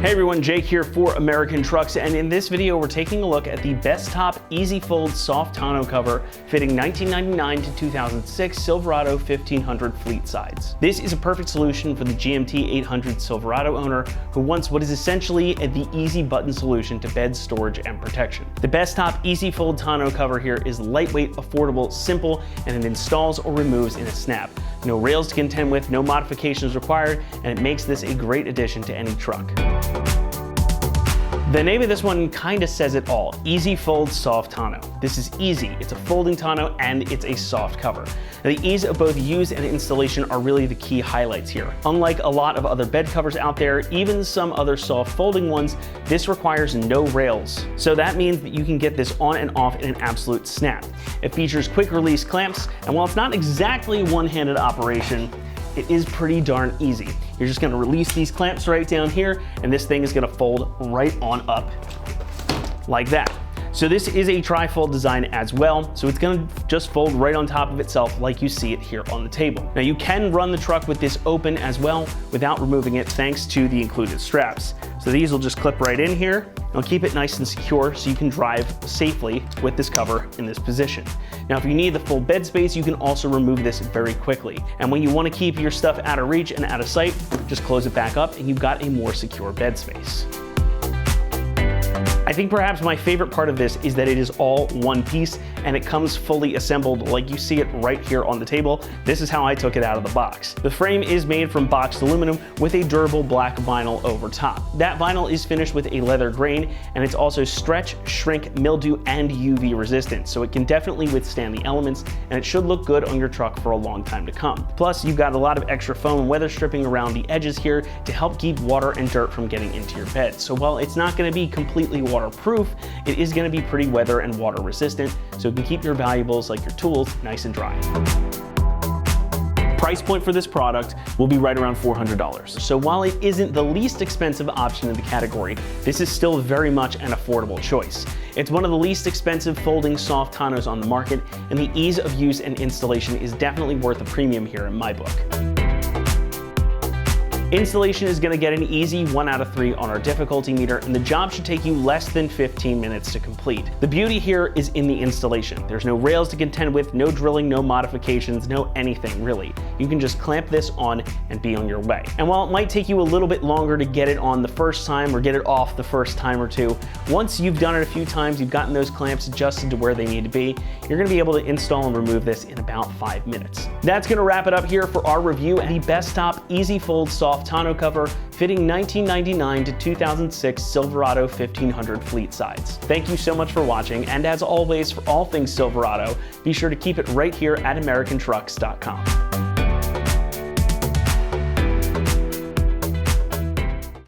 Hey everyone, Jake here for American Trucks, and in this video we're taking a look at the Bestop EZ-Fold Soft Tonneau cover fitting 1999 to 2006 Silverado 1500 fleet sides. This is a perfect solution for the GMT 800 Silverado owner who wants what is essentially the easy button solution to bed storage and protection. The Bestop EZ-Fold Tonneau cover here is lightweight, affordable, simple, and it installs or removes in a snap. No rails to contend with, no modifications required, and it makes this a great addition to any truck. The name of this one kind of says it all, EZ-Fold Soft Tonneau. This is easy, it's a folding tonneau, and it's a soft cover. Now, the ease of both use and installation are really the key highlights here. Unlike a lot of other bed covers out there, even some other soft folding ones, this requires no rails. So that means that you can get this on and off in an absolute snap. It features quick release clamps, and while it's not exactly one-handed operation, it is pretty darn easy. You're just gonna release these clamps right down here, and this thing is gonna fold right on up like that. So this is a tri-fold design as well, so it's gonna just fold right on top of itself like you see it here on the table. Now you can run the truck with this open as well without removing it thanks to the included straps. So these will just clip right in here. It'll keep it nice and secure so you can drive safely with this cover in this position. Now if you need the full bed space, you can also remove this very quickly. And when you want to keep your stuff out of reach and out of sight, just close it back up and you've got a more secure bed space. I think perhaps my favorite part of this is that it is all one piece and it comes fully assembled like you see it right here on the table. This is how I took it out of the box. The frame is made from boxed aluminum with a durable black vinyl over top. That vinyl is finished with a leather grain, and it's also stretch, shrink, mildew, and UV resistant, so it can definitely withstand the elements, and it should look good on your truck for a long time to come. Plus, you've got a lot of extra foam and weather stripping around the edges here to help keep water and dirt from getting into your bed. So while it's not going to be completely waterproof, it is going to be pretty weather and water resistant, so it can keep your valuables like your tools nice and dry. Price point for this product will be right around $400. So while it isn't the least expensive option in the category, this is still very much an affordable choice. It's one of the least expensive folding soft tonneaus on the market, and the ease of use and installation is definitely worth a premium here in my book. Installation is going to get an easy 1 out of 3 on our difficulty meter, and the job should take you less than 15 minutes to complete. The beauty here is in the installation. There's no rails to contend with, no drilling, no modifications, no anything really. You can just clamp this on and be on your way. And while it might take you a little bit longer to get it on the first time or get it off the first time or two, once you've done it a few times, you've gotten those clamps adjusted to where they need to be, you're going to be able to install and remove this in about 5 minutes. That's going to wrap it up here for our review of the Bestop EZ-Fold Soft Tonneau cover fitting 1999 to 2006 Silverado 1500 fleet sides. Thank you so much for watching, and as always, for all things Silverado, be sure to keep it right here at AmericanTrucks.com.